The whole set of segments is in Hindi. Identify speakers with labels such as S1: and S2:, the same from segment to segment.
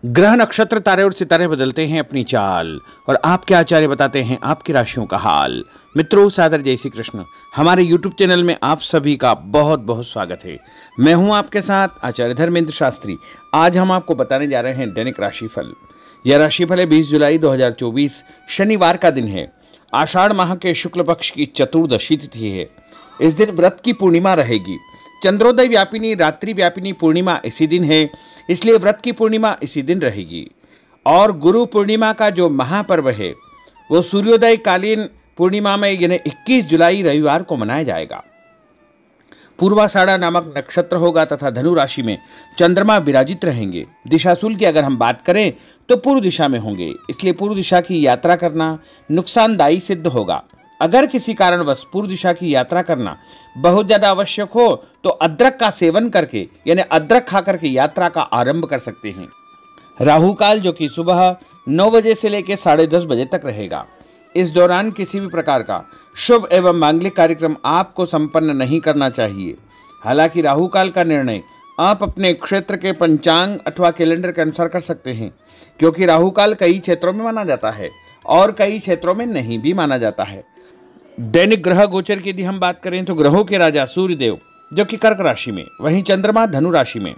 S1: ग्रह नक्षत्र तारे और सितारे बदलते हैं अपनी चाल और आपके आचार्य बताते हैं आपकी राशियों का हाल। मित्रों, सादर जय श्री कृष्ण। हमारे YouTube चैनल में आप सभी का बहुत बहुत स्वागत है। मैं हूं आपके साथ आचार्य धर्मेंद्र शास्त्री। आज हम आपको बताने जा रहे हैं दैनिक राशिफल। यह राशिफल है 20 जुलाई 2024 शनिवार का दिन है। आषाढ़ माह के शुक्ल पक्ष की चतुर्दशी तिथि है। इस दिन व्रत की पूर्णिमा रहेगी। चंद्रोदय व्यापिनी रात्रि व्यापिनी पूर्णिमा इसी दिन है, इसलिए व्रत की पूर्णिमा इसी दिन रहेगी। और गुरु पूर्णिमा का जो महापर्व है वो सूर्योदय कालीन पूर्णिमा में यानी 21 जुलाई रविवार को मनाया जाएगा। पूर्वाषाढ़ा नामक नक्षत्र होगा तथा धनु राशि में चंद्रमा विराजित रहेंगे। दिशाशूल की अगर हम बात करें तो पूर्व दिशा में होंगे, इसलिए पूर्व दिशा की यात्रा करना नुकसानदायी सिद्ध होगा। अगर किसी कारणवश पूर्व दिशा की यात्रा करना बहुत ज्यादा आवश्यक हो तो अदरक का सेवन करके यानी अदरक खा करके यात्रा का आरंभ कर सकते हैं। राहु काल जो कि सुबह 9 बजे से लेकर 10:30 बजे तक रहेगा। इस दौरान किसी भी प्रकार का शुभ एवं मांगलिक कार्यक्रम आपको संपन्न नहीं करना चाहिए। हालांकि राहु काल का निर्णय आप अपने क्षेत्र के पंचांग अथवा कैलेंडर के अनुसार कर सकते हैं, क्योंकि राहु काल कई क्षेत्रों में माना जाता है और कई क्षेत्रों में नहीं भी माना जाता है। दैनिक ग्रह गोचर की यदि हम बात करें तो ग्रहों के राजा सूर्यदेव जो कि कर्क राशि में, वहीं चंद्रमा धनु राशि में,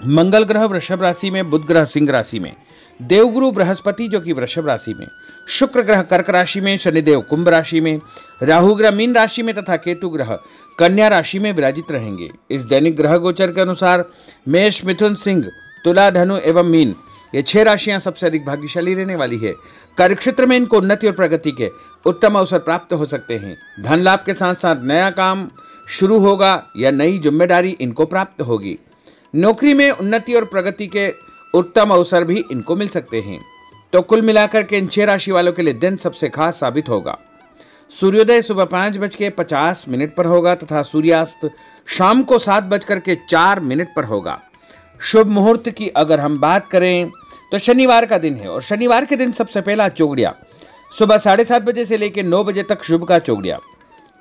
S1: मंगल ग्रह वृषभ राशि में, बुध ग्रह सिंह राशि में, देवगुरु बृहस्पति जो कि वृषभ राशि में, शुक्र ग्रह कर्क राशि में, शनिदेव कुंभ राशि में, राहु ग्रह मीन राशि में तथा केतु ग्रह कन्या राशि में विराजित रहेंगे। इस दैनिक ग्रह गोचर के अनुसार मेष, मिथुन, सिंह, तुला, धनु एवं मीन ये 6 राशियां सबसे अधिक भाग्यशाली रहने वाली है। कार्यक्षेत्र में इनको उन्नति और प्रगति के उत्तम अवसर प्राप्त हो सकते हैं। धन लाभ के साथ साथ नया काम शुरू होगा या नई जिम्मेदारी इनको प्राप्त होगी। नौकरी में उन्नति और प्रगति के उत्तम अवसर भी इनको मिल सकते हैं। तो कुल मिलाकर के इन 6 राशि वालों के लिए दिन सबसे खास साबित होगा। सूर्योदय सुबह 5:50 पर होगा तथा सूर्यास्त शाम को 7:04 पर होगा। शुभ मुहूर्त की अगर हम बात करें तो शनिवार का दिन है और शनिवार के दिन सबसे पहला चौगड़िया सुबह 7:30 बजे से लेकर 9 बजे तक शुभ का चौगड़िया।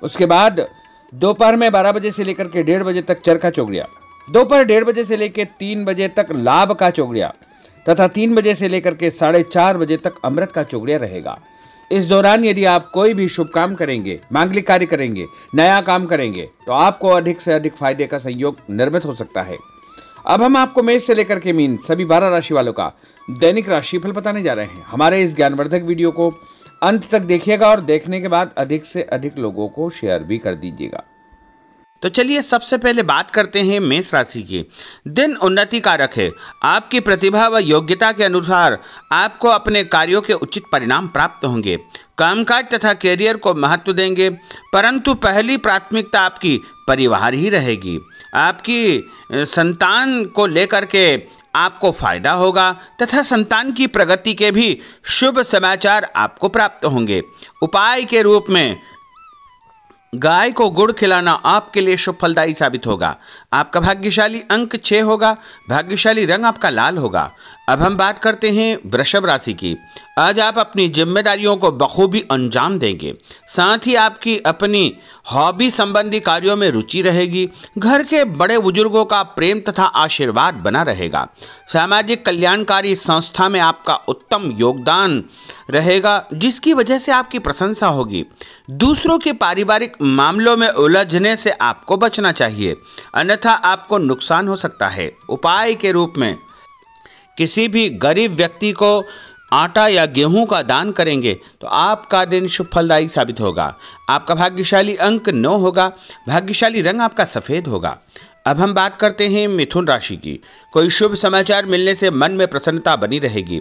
S1: उसके बाद दोपहर में 12 बजे से लेकर के 1:30 बजे तक चर का चौगड़िया। दोपहर 1:30 बजे से लेकर 3 बजे तक लाभ का चौगड़िया तथा 3 बजे से लेकर के 4:30 बजे तक अमृत का चौगड़िया रहेगा। इस दौरान यदि आप कोई भी शुभ काम करेंगे, मांगलिक कार्य करेंगे, नया काम करेंगे तो आपको अधिक से अधिक फायदे का संयोग निर्मित हो सकता है। अब हम आपको मेष से लेकर के मीन सभी 12 राशि वालों का दैनिक राशिफल बताने जा रहे हैं। हमारे इस ज्ञानवर्धक वीडियो को अंत तक देखिएगा और देखने के बाद अधिक से अधिक लोगों को शेयर भी कर दीजिएगा।
S2: तो चलिए सबसे पहले बात करते हैं मेष राशि की। दिन उन्नति कारक है। आपकी प्रतिभा व योग्यता के अनुसार आपको अपने कार्यों के उचित परिणाम प्राप्त होंगे। कामकाज तथा कैरियर को महत्व देंगे, परंतु पहली प्राथमिकता आपकी परिवार ही रहेगी। आपकी संतान को लेकर के आपको फायदा होगा तथा संतान की प्रगति के भी शुभ समाचार आपको प्राप्त होंगे। उपाय के रूप में गाय को गुड़ खिलाना आपके लिए शुभ फलदायी साबित होगा। आपका भाग्यशाली अंक 6 होगा। भाग्यशाली रंग आपका लाल होगा। अब हम बात करते हैं वृषभ राशि की। आज आप अपनी जिम्मेदारियों को बखूबी अंजाम देंगे। साथ ही आपकी अपनी हॉबी संबंधी कार्यों में रुचि रहेगी। घर के बड़े बुजुर्गों का प्रेम तथा आशीर्वाद बना रहेगा। सामाजिक कल्याणकारी संस्था में आपका उत्तम योगदान रहेगा, जिसकी वजह से आपकी प्रशंसा होगी। दूसरों के पारिवारिक मामलों में उलझने से आपको बचना चाहिए, अन्यथा आपको नुकसान हो सकता है। उपाय के रूप में किसी भी गरीब व्यक्ति को आटा या गेहूं का दान करेंगे तो आपका दिन शुभ फलदायी साबित होगा। आपका भाग्यशाली अंक 9 होगा। भाग्यशाली रंग आपका सफ़ेद होगा। अब हम बात करते हैं मिथुन राशि की। कोई शुभ समाचार मिलने से मन में प्रसन्नता बनी रहेगी।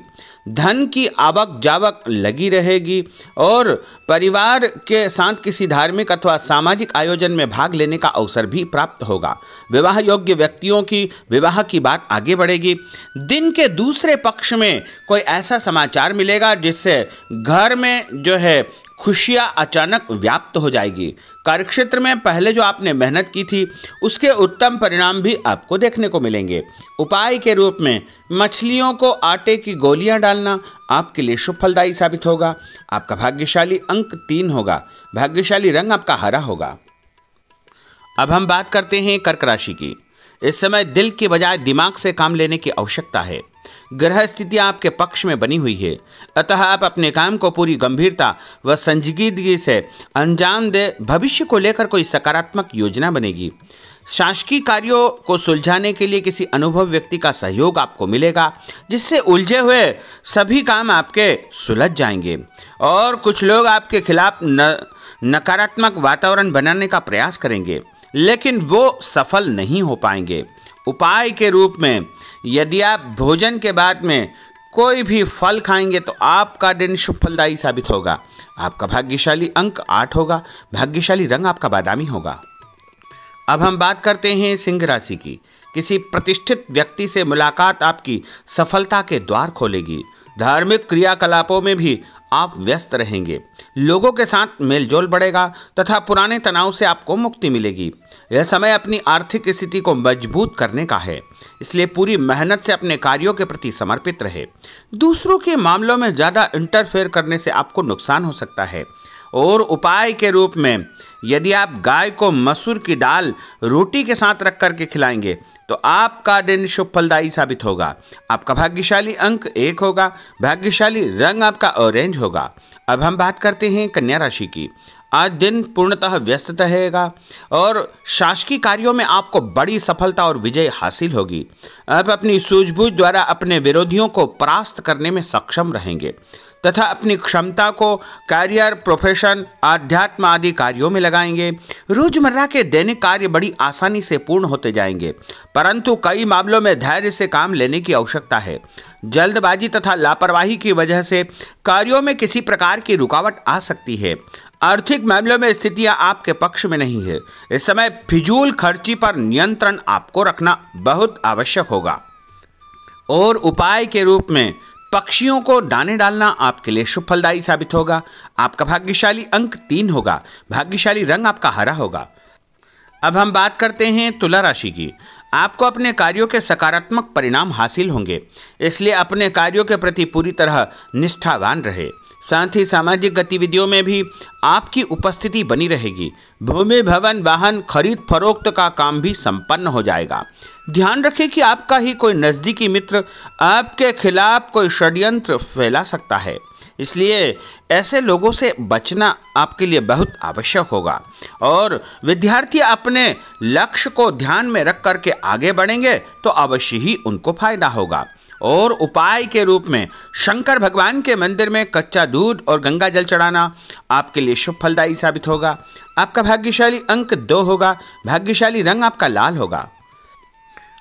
S2: धन की आवक जावक लगी रहेगी और परिवार के साथ किसी धार्मिक अथवा सामाजिक आयोजन में भाग लेने का अवसर भी प्राप्त होगा। विवाह योग्य व्यक्तियों की विवाह की बात आगे बढ़ेगी। दिन के दूसरे पक्ष में कोई ऐसा समाचार मिलेगा जिससे घर में जो है खुशियां अचानक व्याप्त हो जाएगी। कार्यक्षेत्र में पहले जो आपने मेहनत की थी उसके उत्तम परिणाम भी आपको देखने को मिलेंगे। उपाय के रूप में मछलियों को आटे की गोलियां डालना आपके लिए शुभ फलदायी साबित होगा। आपका भाग्यशाली अंक 3 होगा। भाग्यशाली रंग आपका हरा होगा। अब हम बात करते हैं कर्क राशि की। इस समय दिल के बजाय दिमाग से काम लेने की आवश्यकता है। ग्रह स्थितियां आपके पक्ष में बनी हुई है, अतः आप अपने काम को पूरी गंभीरता व संजीदगी से अंजाम दे। भविष्य को लेकर कोई सकारात्मक योजना बनेगी। शासकीय कार्यों को सुलझाने के लिए किसी अनुभव व्यक्ति का सहयोग आपको मिलेगा, जिससे उलझे हुए सभी काम आपके सुलझ जाएंगे। और कुछ लोग आपके खिलाफ नकारात्मक वातावरण बनाने का प्रयास करेंगे, लेकिन वो सफल नहीं हो पाएंगे। उपाय के रूप में यदि आप भोजन के बाद में कोई भी फल खाएंगे तो आपका दिन शुभ फलदायी साबित होगा। आपका भाग्यशाली अंक 8 होगा। भाग्यशाली रंग आपका बादामी होगा। अब हम बात करते हैं सिंह राशि की। किसी प्रतिष्ठित व्यक्ति से मुलाकात आपकी सफलता के द्वार खोलेगी। धार्मिक क्रियाकलापों में भी आप व्यस्त रहेंगे। लोगों के साथ मेलजोल बढ़ेगा तथा पुराने तनाव से आपको मुक्ति मिलेगी। यह समय अपनी आर्थिक स्थिति को मजबूत करने का है, इसलिए पूरी मेहनत से अपने कार्यों के प्रति समर्पित रहे। दूसरों के मामलों में ज़्यादा इंटरफेयर करने से आपको नुकसान हो सकता है। और उपाय के रूप में यदि आप गाय को मसूर की दाल रोटी के साथ रख करके खिलाएंगे तो आपका दिन शुभ फलदायी साबित होगा। आपका भाग्यशाली अंक 1 होगा। भाग्यशाली रंग आपका ऑरेंज होगा। अब हम बात करते हैं कन्या राशि की। आज दिन पूर्णतः व्यस्त रहेगा और शासकीय कार्यों में आपको बड़ी सफलता और विजय हासिल होगी। आप अपनी सूझबूझ द्वारा अपने विरोधियों को परास्त करने में सक्षम रहेंगे तथा अपनी क्षमता को करियर, प्रोफेशन, आध्यात्म आदि कार्यों में लगाएंगे। रोजमर्रा के दैनिक कार्य बड़ी आसानी से पूर्ण होते जाएंगे, परंतु कई मामलों में धैर्य से काम लेने की आवश्यकता है। जल्दबाजी तथा लापरवाही की वजह से कार्यों में किसी प्रकार की रुकावट आ सकती है। आर्थिक मामलों में स्थितियां आपके पक्ष में नहीं है। इस समय फिजूल खर्ची पर नियंत्रण आपको रखना बहुत आवश्यक होगा। और उपाय के रूप में पक्षियों को दाने डालना आपके लिए शुभ फलदायी साबित होगा। आपका भाग्यशाली अंक 3 होगा। भाग्यशाली रंग आपका हरा होगा। अब हम बात करते हैं तुला राशि की। आपको अपने कार्यों के सकारात्मक परिणाम हासिल होंगे, इसलिए अपने कार्यों के प्रति पूरी तरह निष्ठावान रहे। साथ ही सामाजिक गतिविधियों में भी आपकी उपस्थिति बनी रहेगी। भूमि, भवन, वाहन खरीद फरोख्त का काम भी संपन्न हो जाएगा। ध्यान रखें कि आपका ही कोई नज़दीकी मित्र आपके खिलाफ कोई षड्यंत्र फैला सकता है, इसलिए ऐसे लोगों से बचना आपके लिए बहुत आवश्यक होगा। और विद्यार्थी अपने लक्ष्य को ध्यान में रख करके आगे बढ़ेंगे तो अवश्य ही उनको फायदा होगा। और उपाय के रूप में शंकर भगवान के मंदिर में कच्चा दूध और गंगा जल चढ़ाना आपके लिए शुभ फलदायी साबित होगा। आपका भाग्यशाली अंक 2 होगा। भाग्यशाली रंग आपका लाल होगा।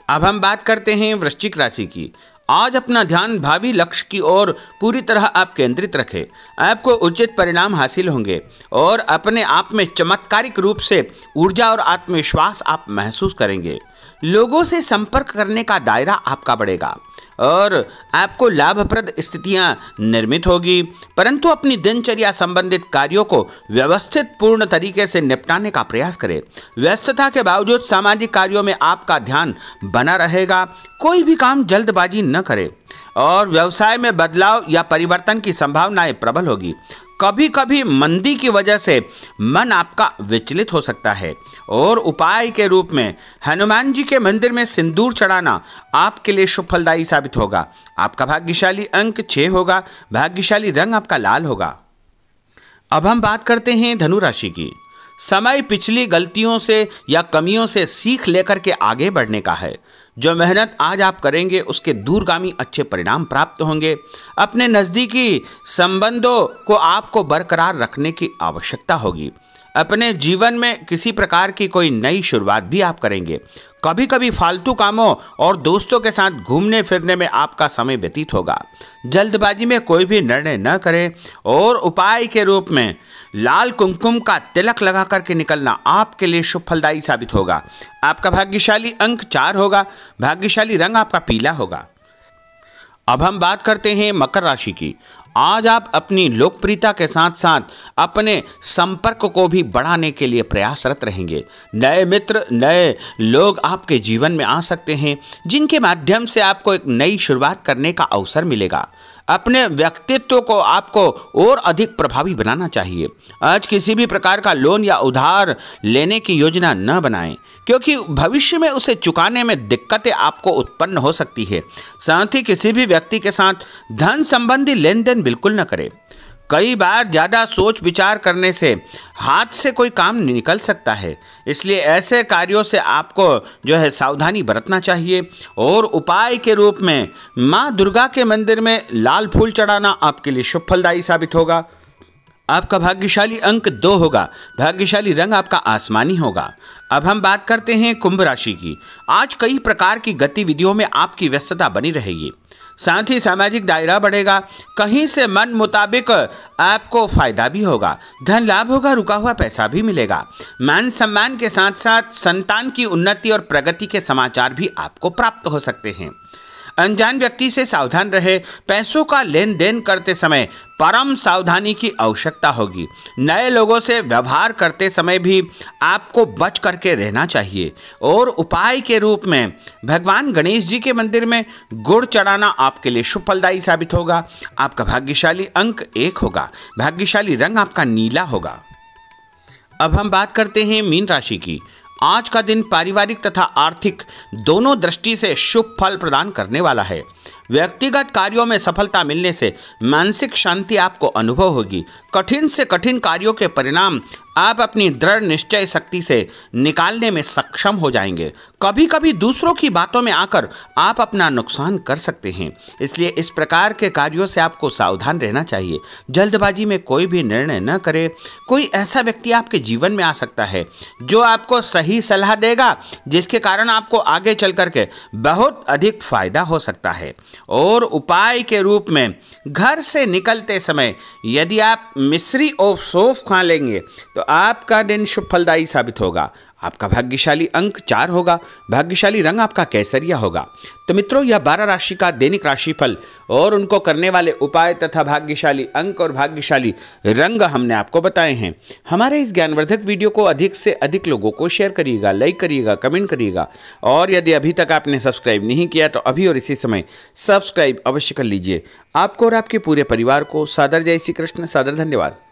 S2: अब हम बात करते हैं वृश्चिक राशि की। आज अपना ध्यान भावी लक्ष्य की ओर पूरी तरह आप केंद्रित रखें। आपको उचित परिणाम हासिल होंगे और अपने आप में चमत्कारिक रूप से ऊर्जा और आत्मविश्वास आप महसूस करेंगे। लोगों से संपर्क करने का दायरा आपका बढ़ेगा और आपको लाभप्रद स्थितियां निर्मित होगी, परंतु अपनी दिनचर्या संबंधित कार्यों को व्यवस्थित पूर्ण तरीके से निपटाने का प्रयास करें। व्यस्तता के बावजूद सामाजिक कार्यों में आपका ध्यान बना रहेगा। कोई भी काम जल्दबाजी न करें और व्यवसाय में बदलाव या परिवर्तन की संभावनाएं प्रबल होगी। कभी कभी मंदी की वजह से मन आपका विचलित हो सकता है। और उपाय के रूप में हनुमान जी के मंदिर में सिंदूर चढ़ाना आपके लिए शुभ फलदायी साबित होगा। आपका भाग्यशाली अंक 6 होगा। भाग्यशाली रंग आपका लाल होगा। अब हम बात करते हैं धनु राशि की। समय पिछली गलतियों से या कमियों से सीख लेकर के आगे बढ़ने का है। जो मेहनत आज आप करेंगे उसके दूरगामी अच्छे परिणाम प्राप्त होंगे। अपने नज़दीकी संबंधों को आपको बरकरार रखने की आवश्यकता होगी। अपने जीवन में किसी प्रकार की कोई नई शुरुआत भी आप करेंगे। कभी कभी फालतू कामों और दोस्तों के साथ घूमने फिरने में आपका समय व्यतीत होगा। जल्दबाजी में कोई भी निर्णय न करें। और उपाय के रूप में लाल कुमकुम का तिलक लगा करके निकलना आपके लिए शुभ फलदायी साबित होगा। आपका भाग्यशाली अंक 4 होगा। भाग्यशाली रंग आपका पीला होगा। अब हम बात करते हैं मकर राशि की। आज आप अपनी लोकप्रियता के साथ साथ अपने संपर्क को भी बढ़ाने के लिए प्रयासरत रहेंगे। नए मित्र, नए लोग आपके जीवन में आ सकते हैं, जिनके माध्यम से आपको एक नई शुरुआत करने का अवसर मिलेगा। अपने व्यक्तित्व को आपको और अधिक प्रभावी बनाना चाहिए। आज किसी भी प्रकार का लोन या उधार लेने की योजना न बनाएं, क्योंकि भविष्य में उसे चुकाने में दिक्कतें आपको उत्पन्न हो सकती है। साथ ही किसी भी व्यक्ति के साथ धन संबंधी लेन देन बिल्कुल न करें। कई बार ज़्यादा सोच विचार करने से हाथ से कोई काम निकल सकता है, इसलिए ऐसे कार्यों से आपको जो है सावधानी बरतना चाहिए। और उपाय के रूप में माँ दुर्गा के मंदिर में लाल फूल चढ़ाना आपके लिए शुभ फलदायी साबित होगा। आपका भाग्यशाली अंक 2 होगा। भाग्यशाली रंग आपका आसमानी होगा। अब हम बात करते हैं कुंभ राशि की। आज कई प्रकार की गतिविधियों में आपकी व्यस्तता बनी रहेगी, साथ ही सामाजिक दायरा बढ़ेगा। कहीं से मन मुताबिक आपको फायदा भी होगा, धन लाभ होगा, रुका हुआ पैसा भी मिलेगा। मान सम्मान के साथ साथ संतान की उन्नति और प्रगति के समाचार भी आपको प्राप्त हो सकते हैं। अनजान व्यक्ति से सावधान रहे। पैसों का लेन देन करते समय परम सावधानी की आवश्यकता होगी। नए लोगों से व्यवहार करते समय भी आपको बच करके रहना चाहिए। और उपाय के रूप में भगवान गणेश जी के मंदिर में गुड़ चढ़ाना आपके लिए शुभ फलदायी साबित होगा। आपका भाग्यशाली अंक 1 होगा। भाग्यशाली रंग आपका नीला होगा। अब हम बात करते हैं मीन राशि की। आज का दिन पारिवारिक तथा आर्थिक दोनों दृष्टि से शुभ फल प्रदान करने वाला है। व्यक्तिगत कार्यों में सफलता मिलने से मानसिक शांति आपको अनुभव होगी। कठिन से कठिन कार्यों के परिणाम आप अपनी दृढ़ निश्चय शक्ति से निकालने में सक्षम हो जाएंगे। कभी कभी दूसरों की बातों में आकर आप अपना नुकसान कर सकते हैं, इसलिए इस प्रकार के कार्यों से आपको सावधान रहना चाहिए। जल्दबाजी में कोई भी निर्णय न करें। कोई ऐसा व्यक्ति आपके जीवन में आ सकता है जो आपको सही सलाह देगा, जिसके कारण आपको आगे चल करके बहुत अधिक फायदा हो सकता है। और उपाय के रूप में घर से निकलते समय यदि आप मिश्री और सौंफ खा लेंगे तो आपका दिन शुभ फलदायी साबित होगा। आपका भाग्यशाली अंक 4 होगा। भाग्यशाली रंग आपका केसरिया होगा। तो मित्रों, यह 12 राशि का दैनिक राशिफल और उनको करने वाले उपाय तथा भाग्यशाली अंक और भाग्यशाली रंग हमने आपको बताए हैं। हमारे इस ज्ञानवर्धक वीडियो को अधिक से अधिक लोगों को शेयर करिएगा, लाइक करिएगा, कमेंट करिएगा। और यदि अभी तक आपने सब्सक्राइब नहीं किया तो अभी और इसी समय सब्सक्राइब अवश्य कर लीजिए। आपको और आपके पूरे परिवार को सादर जय श्री कृष्ण, सादर धन्यवाद।